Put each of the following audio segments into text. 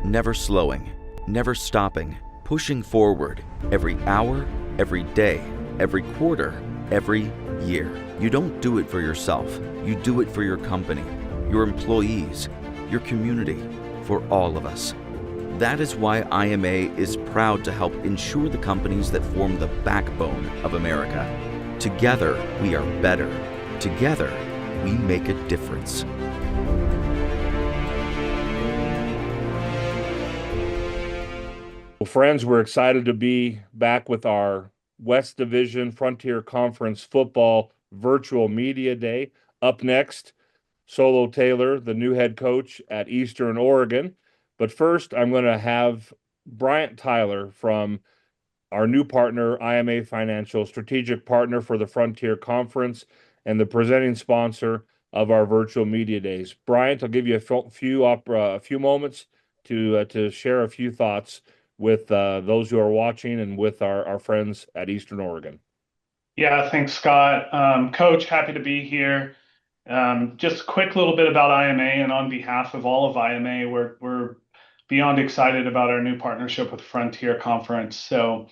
never slowing, never stopping, pushing forward every hour, every day, every quarter, every year. You don't do it for yourself. You do it for your company, your employees, your community, for all of us. That is why IMA is proud to help ensure the companies that form the backbone of America. Together, we are better. Together, we make a difference. Well, friends, we're excited to be back with our West Division Frontier Conference Football Virtual Media Day. Up next, Solo Taylor, the new head coach at Eastern Oregon. But first, I'm going to have Bryant Tyler from our new partner, IMA Financial, strategic partner for the Frontier Conference and the presenting sponsor of our virtual media days. Bryant, I'll give you a few moments to share a few thoughts with those who are watching and with our friends at Eastern Oregon. Yeah, thanks, Scott. Coach, happy to be here. Just a quick little bit about IMA, and on behalf of all of IMA, we're beyond excited about our new partnership with Frontier Conference. So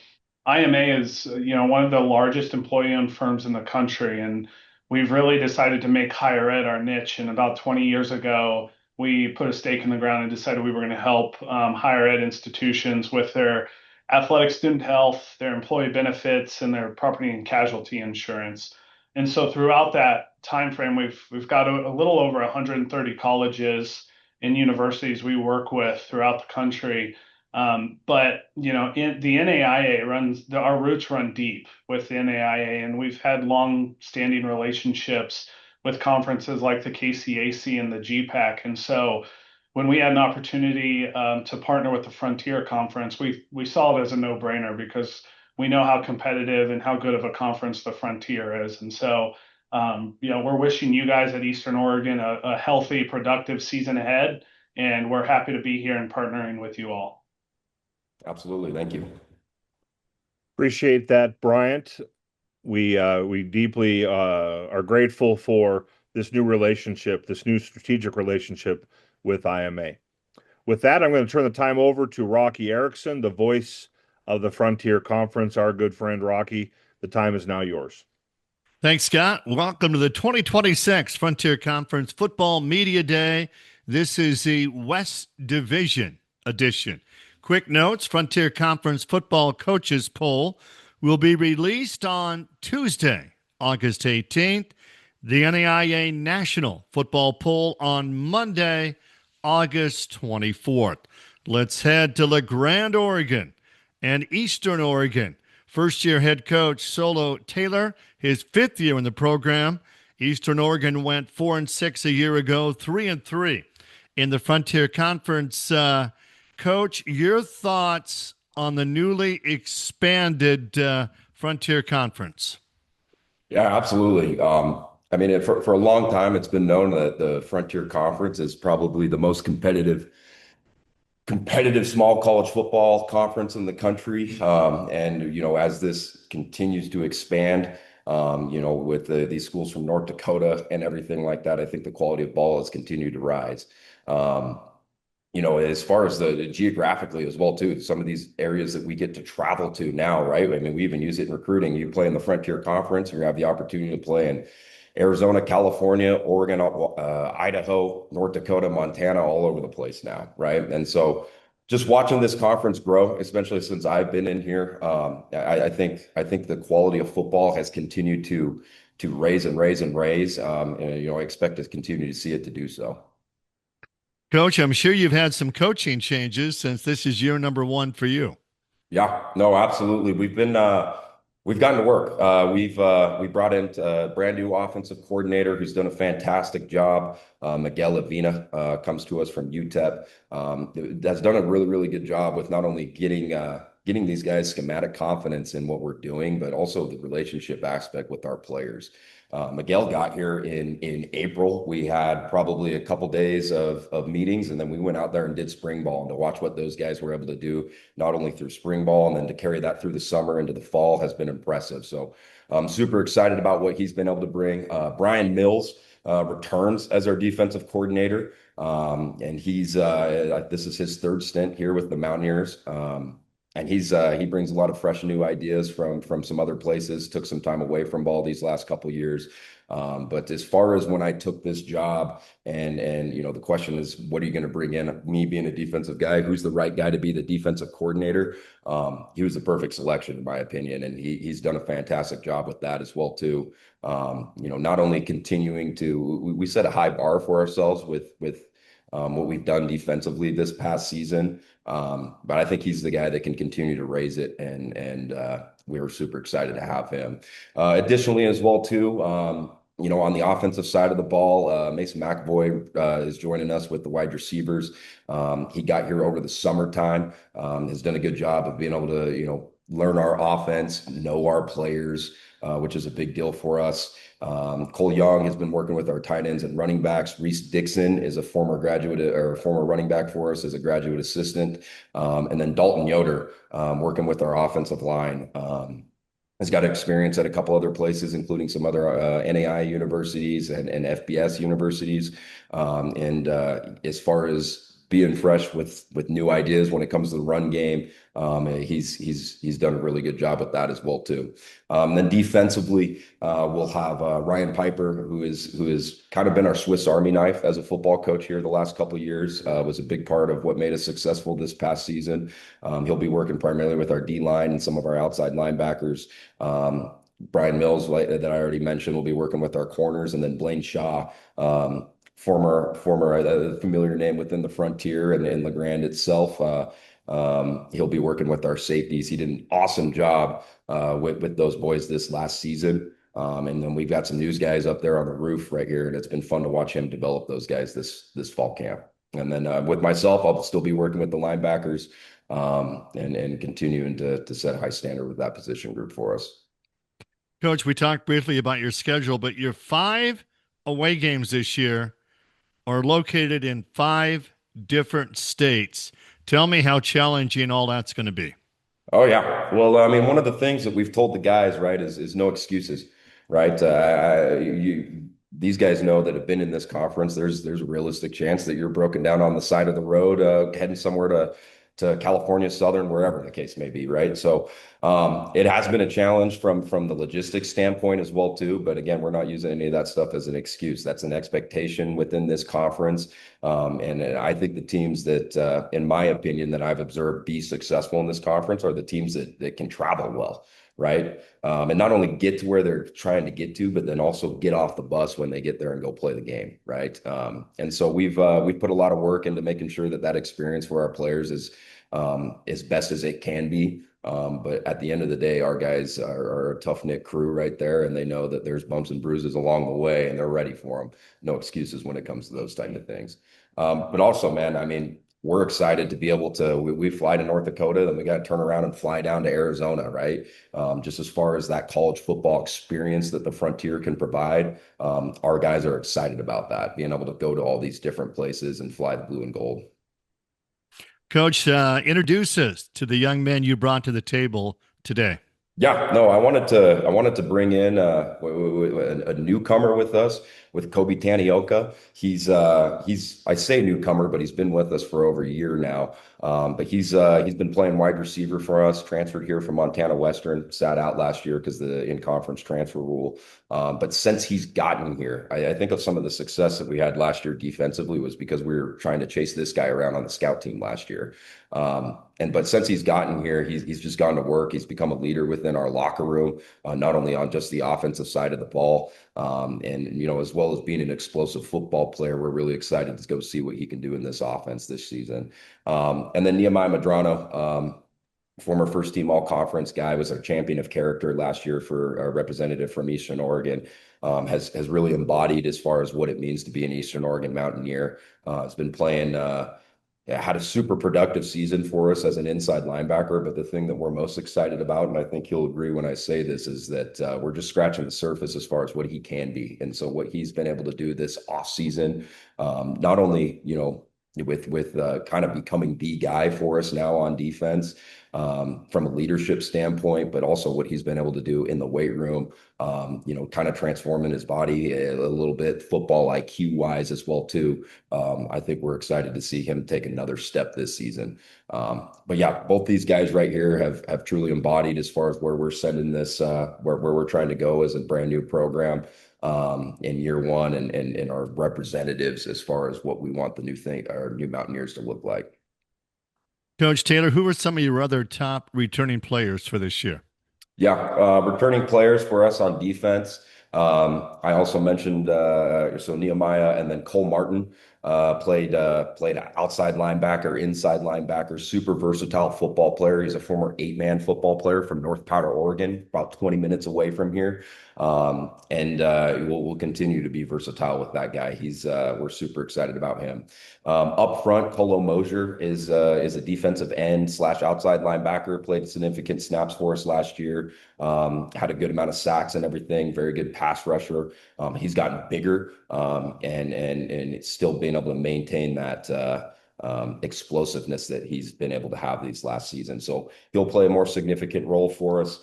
IMA is, one of the largest employee-owned firms in the country, and we've really decided to make higher ed our niche. And about 20 years ago, we put a stake in the ground and decided we were going to help higher ed institutions with their athletic student health, their employee benefits, and their property and casualty insurance. And so throughout that time frame, we've got a little over 130 colleges and universities we work with throughout the country. But the NAIA our roots run deep with the NAIA, and we've had long-standing relationships with conferences like the KCAC and the GPAC. And so when we had an opportunity to partner with the Frontier Conference, we saw it as a no-brainer because we know how competitive and how good of a conference the Frontier is. And so, we're wishing you guys at Eastern Oregon a healthy, productive season ahead, and we're happy to be here and partnering with you all. Absolutely. Thank you. Appreciate that, Bryant. We deeply are grateful for this new relationship, this new strategic relationship with IMA. With that, I'm going to turn the time over to Rocky Erickson, the voice of the Frontier Conference, our good friend Rocky. The time is now yours. Thanks, Scott. Welcome to the 2026 Frontier Conference Football Media Day. This is the West Division edition. Quick notes, Frontier Conference Football Coaches Poll will be released on Tuesday, August 18th. The NAIA National Football Poll on Monday, August 24th. Let's head to La Grande, Oregon and Eastern Oregon. First-year head coach Solo Taylor, his fifth year in the program. Eastern Oregon went 4-6 a year ago, 3-3 in the Frontier Conference. Coach, your thoughts on the newly expanded Frontier Conference? Yeah, absolutely. For a long time, it's been known that the Frontier Conference is probably the most competitive small college football conference in the country. As this continues to expand, with these schools from North Dakota and everything like that, I think the quality of ball has continued to rise. As far as the geographically as well, too, some of these areas that we get to travel to now, right? I mean, we even use it in recruiting. You play in the Frontier Conference, or you have the opportunity to play in Arizona, California, Oregon, Idaho, North Dakota, Montana, all over the place now, right? And so just watching this conference grow, especially since I've been in here, I think the quality of football has continued to raise and raise and raise. I expect to continue to see it to do so. Coach, I'm sure you've had some coaching changes since this is year number 1 for you. Yeah, no, absolutely. We've gotten to work. We brought in a brand new offensive coordinator who's done a fantastic job. Miguel Avina comes to us from UTEP. Has done a really, really good job with not only getting these guys schematic confidence in what we're doing, but also the relationship aspect with our players. Miguel got here in April. We had probably a couple days of meetings, and then we went out there and did spring ball, and to watch what those guys were able to do, not only through spring ball and then to carry that through the summer into the fall, has been impressive. So I'm super excited about what he's been able to bring. Brian Mills returns as our defensive coordinator. And he's this is his third stint here with the Mountaineers. And he brings a lot of fresh new ideas from some other places. Took some time away from ball these last couple years. But as far as when I took this job, and the question is, what are you going to bring in? Me being a defensive guy, who's the right guy to be the defensive coordinator? He was the perfect selection in my opinion, and he's done a fantastic job with that as well too. Not only continuing to, we set a high bar for ourselves with what we've done defensively this past season. But I think he's the guy that can continue to raise it, and we were super excited to have him. Additionally, as well too, on the offensive side of the ball, Mason McAvoy is joining us with the wide receivers. He got here over the summertime, has done a good job of being able to, learn our offense, know our players, which is a big deal for us. Cole Young has been working with our tight ends and running backs. Reese Dixon is a former graduate or former running back for us as a graduate assistant. And then Dalton Yoder, working with our offensive line, has got experience at a couple other places, including some other NAI universities and FBS universities. As far as being fresh with new ideas when it comes to the run game, he's done a really good job with that as well too. Then defensively, we'll have Ryan Piper, who is kind of been our Swiss Army knife as a football coach here the last couple of years. Was a big part of what made us successful this past season. He'll be working primarily with our D line and some of our outside linebackers. Brian Mills, that I already mentioned, will be working with our corners, and then Blaine Shaw, former familiar name within the Frontier and LeGrand itself. He'll be working with our safeties. He did an awesome job with those boys this last season. And then we've got some news guys up there on the roof right here, and it's been fun to watch him develop those guys this fall camp. And then with myself, I'll still be working with the linebackers, and continuing to set a high standard with that position group for us. Coach, we talked briefly about your schedule, but your 5 away games this year are located in 5 different states. Tell me how challenging all that's going to be. Oh yeah. Well, one of the things that we've told the guys, right, is no excuses, right? These guys know that have been in this conference. There's a realistic chance that you're broken down on the side of the road, heading somewhere to California, Southern, wherever the case may be, right? So it has been a challenge from the logistics standpoint as well too. But again, we're not using any of that stuff as an excuse. That's an expectation within this conference. And I think the teams that, in my opinion, that I've observed be successful in this conference are the teams that can travel well, right? And not only get to where they're trying to get to, but then also get off the bus when they get there and go play the game, right? And so we've put a lot of work into making sure that experience for our players is as best as it can be. But at the end of the day, our guys are a tough-knit crew right there, and they know that there's bumps and bruises along the way, and they're ready for them. No excuses when it comes to those type of things. But also, man, we're excited to be able to, we fly to North Dakota, then we got to turn around and fly down to Arizona, right? Just as far as that college football experience that the Frontier can provide, our guys are excited about that, being able to go to all these different places and fly the blue and gold. Coach, introduce us to the young men you brought to the table today. Yeah, no, I wanted to bring in a newcomer with us, with Kobe Tanioka. He's I say newcomer, but he's been with us for over a year now. But he's been playing wide receiver for us. Transferred here from Montana Western, sat out last year because the in-conference transfer rule. But since he's gotten here, I think of some of the success that we had last year defensively was because we were trying to chase this guy around on the scout team last year. But since he's gotten here, he's just gone to work. He's become a leader within our locker room, not only on just the offensive side of the ball, and as well as being an explosive football player. We're really excited to go see what he can do in this offense this season. And then Nehemiah Madrano, former first team all conference guy, was our champion of character last year for a representative from Eastern Oregon. Has really embodied as far as what it means to be an Eastern Oregon Mountaineer. Has been playing, had a super productive season for us as an inside linebacker. But the thing that we're most excited about, and I think he'll agree when I say this, is that we're just scratching the surface as far as what he can be. And so what he's been able to do this off season, not only, with kind of becoming the guy for us now on defense, from a leadership standpoint, but also what he's been able to do in the weight room, kind of transforming his body a little bit, football IQ wise as well too. I think we're excited to see him take another step this season. But yeah, both these guys right here have truly embodied as far as where we're sending this, where we're trying to go as a brand new program in year one, and our representatives as far as what we want our new Mountaineers to look like. Coach Taylor, who are some of your other top returning players for this year? Yeah, returning players for us on defense. I also mentioned so Nehemiah and then Cole Martin played outside linebacker, inside linebacker, super versatile football player. He's a former 8-man football player from North Powder, Oregon, about 20 minutes away from here. And we'll continue to be versatile with that guy. We're super excited about him. Up front, Colo Mosier is a defensive end / outside linebacker, played significant snaps for us last year. Had a good amount of sacks and everything, very good pass rusher. He's gotten bigger, and it's still being able to maintain that explosiveness that he's been able to have these last season. So he'll play a more significant role for us.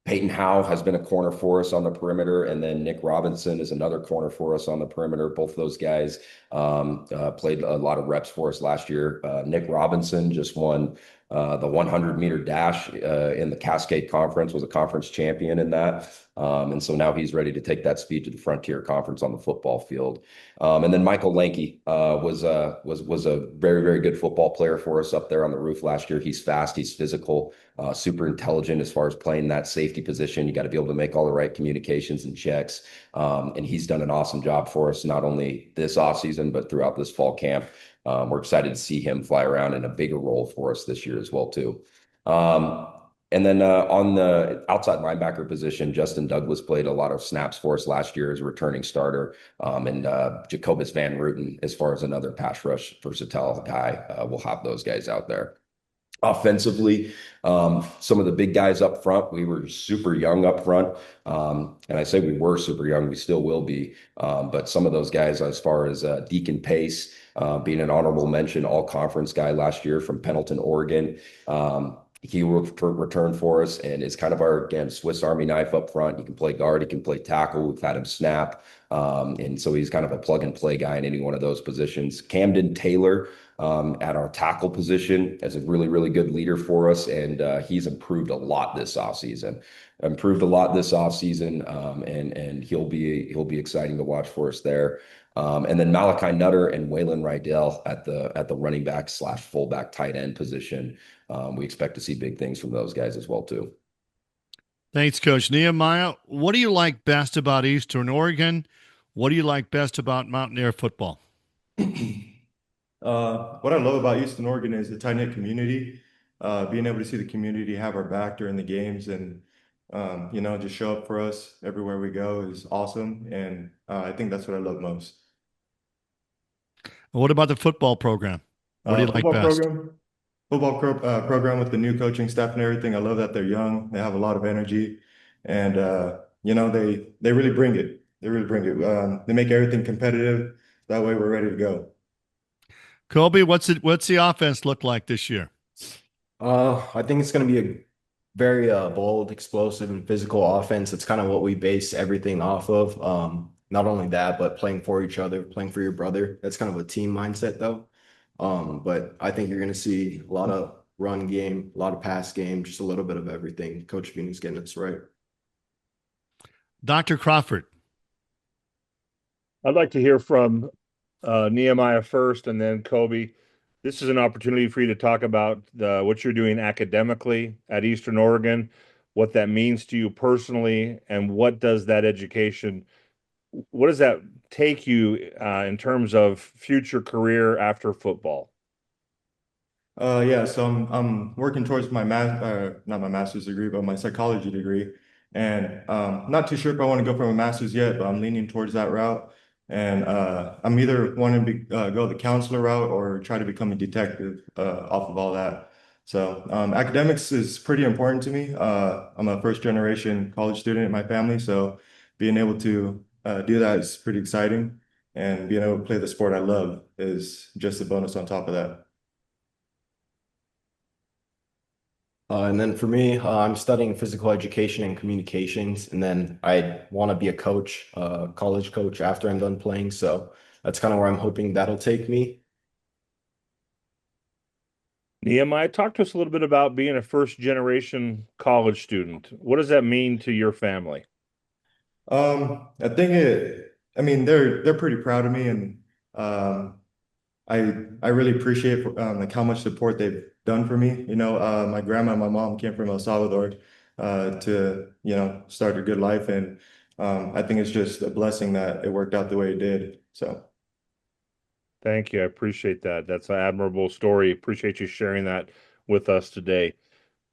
Peyton Howe has been a corner for us on the perimeter, and then Nick Robinson is another corner for us on the perimeter. Both those guys played a lot of reps for us last year. Nick Robinson just won the 100-meter dash in the Cascade Conference, was a conference champion in that. And so now he's ready to take that speed to the Frontier Conference on the football field. And then Michael Lanke was a very, very good football player for us up there on the roof last year. He's fast, he's physical, super intelligent as far as playing that safety position. You got to be able to make all the right communications and checks. And he's done an awesome job for us, not only this offseason, but throughout this fall camp. We're excited to see him fly around in a bigger role for us this year as well, too. And then on the outside linebacker position, Justin Douglas played a lot of snaps for us last year as a returning starter. And Jacobus Van Ruten, as far as another pass rush versatile guy, we'll have those guys out there. Offensively, some of the big guys up front, we were super young up front. And I say we were super young, we still will be. But some of those guys, as far as Deacon Pace, being an honorable mention all-conference guy last year from Pendleton, Oregon. He will return for us and is kind of our, again, Swiss Army knife up front. He can play guard, he can play tackle. We've had him snap. And so he's kind of a plug-and-play guy in any one of those positions. Camden Taylor at our tackle position as a really, really good leader for us. And he's improved a lot this offseason. And he'll be exciting to watch for us there. And then Malachi Nutter and Waylon Rydell at the running back / fullback tight end position. We expect to see big things from those guys as well, too. Thanks, Coach. Nehemiah, what do you like best about Eastern Oregon? What do you like best about Mountaineer football? What I love about Eastern Oregon is the tight-knit community, being able to see the community have our back during the games and, just show up for us everywhere we go is awesome. And I think that's what I love most. What about the football program? What do you like best? Program with the new coaching staff and everything. I love that they're young. They have a lot of energy, and they really bring it. They make everything competitive. That way, we're ready to go. Colby, what's the offense look like this year? I think it's going to be a very bold, explosive, and physical offense. It's kind of what we base everything off of. Not only that, but playing for each other, playing for your brother. That's kind of a team mindset, though. But I think you're going to see a lot of run game, a lot of pass game, just a little bit of everything. Coach Feeney's getting us right. Dr. Crawford. I'd like to hear from Nehemiah first, and then Kobe. This is an opportunity for you to talk about what you're doing academically at Eastern Oregon, what that means to you personally, and what does that take you in terms of future career after football? So I'm working towards my not my master's degree, but my psychology degree. And not too sure if I want to go for a master's yet, but I'm leaning towards that route. And I'm either wanting to go the counselor route or try to become a detective off of all that. So academics is pretty important to me. I'm a first-generation college student in my family, so being able to do that is pretty exciting. and being able to play the sport I love is just a bonus on top of that. And then for me, I'm studying physical education and communications, and then I want to be a coach, college coach after I'm done playing. So that's kind of where I'm hoping that'll take me. Nehemiah, talk to us a little bit about being a first generation college student. What does that mean to your family? I think I mean, they're pretty proud of me, and um, I really appreciate like how much support they've done for me. You know, my grandma and my mom came from El Salvador to, you know, start a good life, and I think it's just a blessing that it worked out the way it did. So. Thank you. I appreciate that. That's an admirable story. Appreciate you sharing that with us today.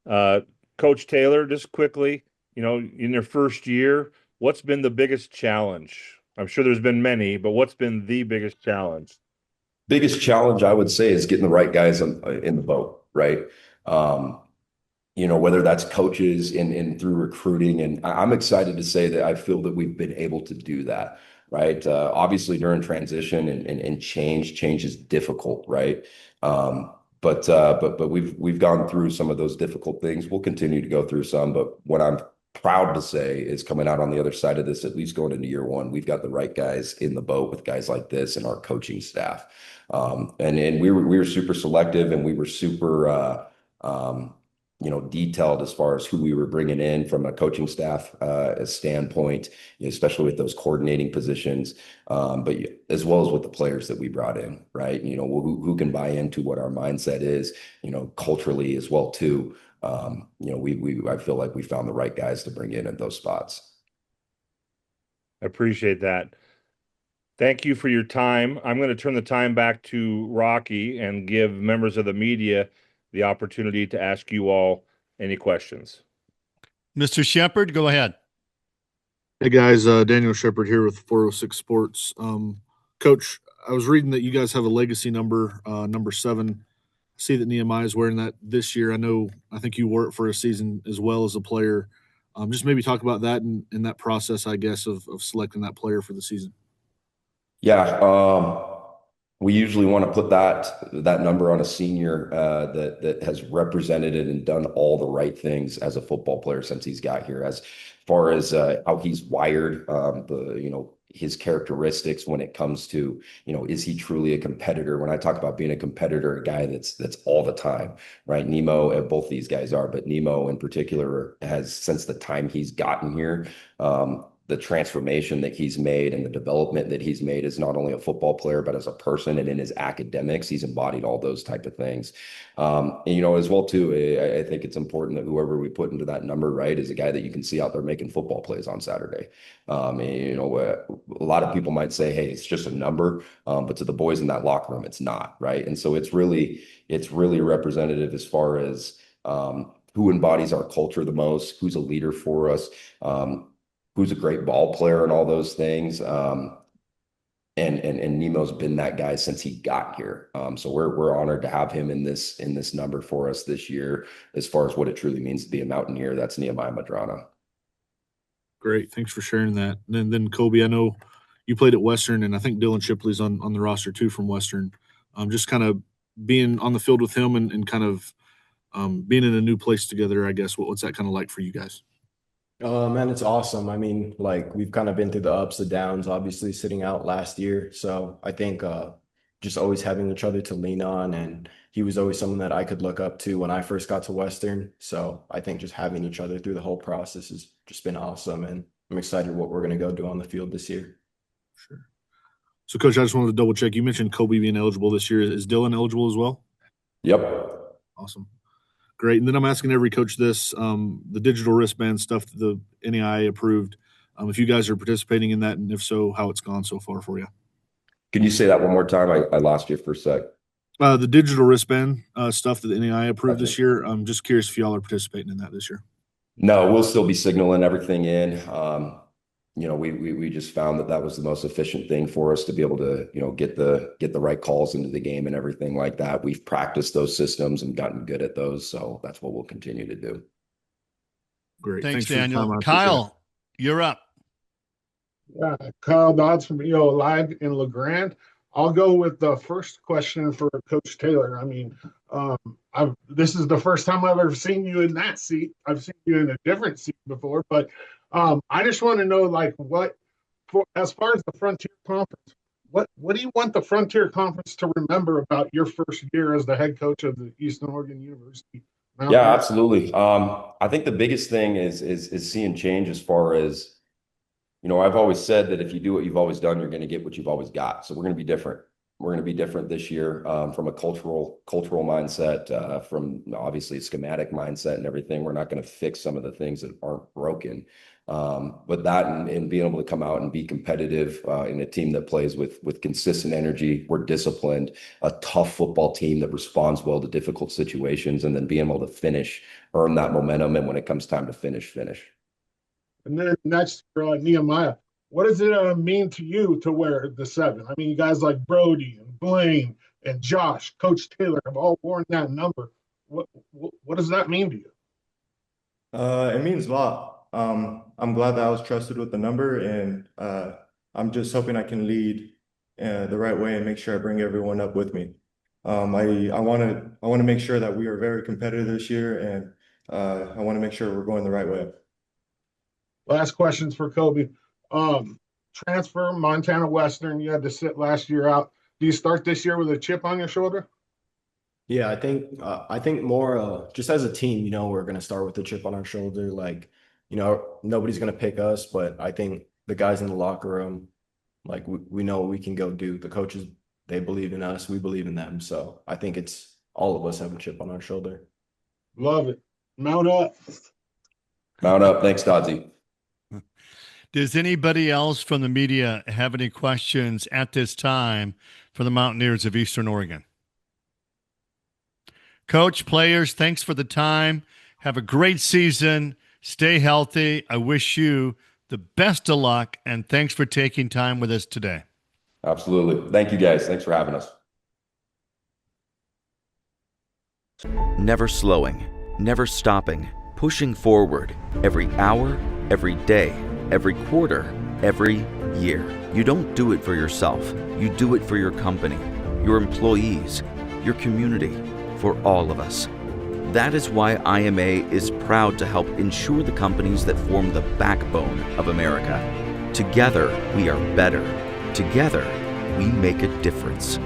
Uh, Coach Taylor, just quickly, you know, in your first year, what's been the biggest challenge? I'm sure there's been many, but what's been the biggest challenge? Biggest challenge I would say is getting the right guys in the boat, right? Um, you know, whether that's coaches in through recruiting. And I'm excited to say that I feel that we've been able to do that, right? Obviously during transition and change is difficult, right? But we've gone through some of those difficult things. We'll continue to go through some, but what I'm proud to say is coming out on the other side of this, at least going into year one, we've got the right guys in the boat with guys like this and our coaching staff. And we were super selective, and we were super you know, detailed as far as who we were bringing in from a coaching staff standpoint, especially with those coordinating positions, but as well as with the players that we brought in, right? You know, who can buy into what our mindset is, you know, culturally as well too. You know, I feel like we found the right guys to bring in at those spots. I appreciate that. Thank you for your time. I'm going to turn the time back to Rocky and give members of the media the opportunity to ask you all any questions. Mr. Shepard, go ahead. Hey guys, Daniel Shepard here with 406 Sports. Coach, I was reading that you guys have a legacy number, number 7. I see that Nehemiah is wearing that this year. I think you wore it for a season as well as a player. Just maybe talk about that and that process, I guess, of selecting that player for the season. Yeah, we usually want to put that number on a senior that has represented it and done all the right things as a football player since he's got here. As far as how he's wired, you know, his characteristics when it comes to, you know, is he truly a competitor? When I talk about being a competitor, a guy that's all the time, right? Nemo, both these guys are, but Nemo in particular has, since the time he's gotten here, the transformation that he's made and the development that he's made as not only a football player, but as a person and in his academics, he's embodied all those type of things. And, you know, as well too, I think it's important that whoever we put into that number, right, is a guy that you can see out there making football plays on Saturday. And, you know, a lot of people might say, hey, it's just a number, but to the boys in that locker room, it's not, right? And so it's really representative as far as who embodies our culture the most, who's a leader for us, who's a great ball player and all those things. And Nemo's been that guy since he got here. So we're honored to have him in this number for us this year. As far as what it truly means to be a Mountaineer, that's Nehemiah Madrano. Great, thanks for sharing that. And then Kobe, I know you played at Western, and I think Dylan Shipley's on the roster too from Western. Just kind of being on the field with him and kind of being in a new place together, I guess. What's that kind of like for you guys? Man, it's awesome. I mean, like we've kind of been through the ups and downs, obviously sitting out last year. So I think just always having each other to lean on, and he was always someone that I could look up to when I first got to Western. So I think just having each other through the whole process has just been awesome, and I'm excited what we're going to go do on the field this year. Sure. So, Coach, I just wanted to double check. You mentioned Kobe being eligible this year. Is Dylan eligible as well? Yep. Awesome. Great. And then I'm asking every coach this, the digital wristband stuff that the NAIA approved, if you guys are participating in that, and if so, how it's gone so far for you. Can you say that one more time? I lost you for a sec. The digital wristband stuff that the NAIA approved this year, I'm just curious if y'all are participating in that this year. No, we'll still be signaling everything in. You know, we just found that was the most efficient thing for us to be able to, you know, get the right calls into the game and everything like that. We've practiced those systems and gotten good at those, so that's what we'll continue to do. Great. Thanks for your Daniel. time. Kyle, you're up. Yeah, Kyle Dodds from EO Live in LeGrand. I'll go with the first question for Coach Taylor. I mean, this is the first time I've ever seen you in that seat. I've seen you in a different seat before, but I just want to know, like, as far as the Frontier Conference, what do you want the Frontier Conference to remember about your first year as the head coach of the Eastern Oregon University? Yeah, absolutely. I think the biggest thing is seeing change as far as, I've always said that if you do what you've always done, you're going to get what you've always got. So we're going to be different. We're going to be different this year, from a cultural mindset, from obviously a schematic mindset and everything. We're not going to fix some of the things that aren't broken. But that and being able to come out and be competitive in a team that plays with consistent energy, we're disciplined, a tough football team that responds well to difficult situations, and then being able to earn that momentum, and when it comes time to finish. And then next for Nehemiah, what does it mean to you to wear the 7? I mean, you guys like Brody and Blaine and Josh, Coach Taylor have all worn that number. What does that mean to you? It means a lot. I'm glad that I was trusted with the number, and I'm just hoping I can lead the right way and make sure I bring everyone up with me. I want to make sure that we are very competitive this year, and I want to make sure we're going the right way. Last questions for Kobe. Transfer Montana Western, you had to sit last year out. Do you start this year with a chip on your shoulder? Yeah, I think more just as a team, we're gonna start with the chip on our shoulder. Like, nobody's gonna pick us, but I think the guys in the locker room, like we know what we can go do. The coaches, they believe in us, we believe in them. So I think it's all of us have a chip on our shoulder. Love it. Mount up. Mount up. Thanks, Doddsy. Does anybody else from the media have any questions at this time for the Mountaineers of Eastern Oregon? Coach, players, thanks for the time. Have a great season. Stay healthy. I wish you the best of luck, and thanks for taking time with us today. Absolutely. Thank you, guys. Thanks for having us. Never slowing, never stopping, pushing forward every hour, every day, every quarter, every year. You don't do it for yourself. You do it for your company, your employees, your community, for all of us. That is why IMA is proud to help ensure the companies that form the backbone of America. Together, we are better. Together, we make a difference.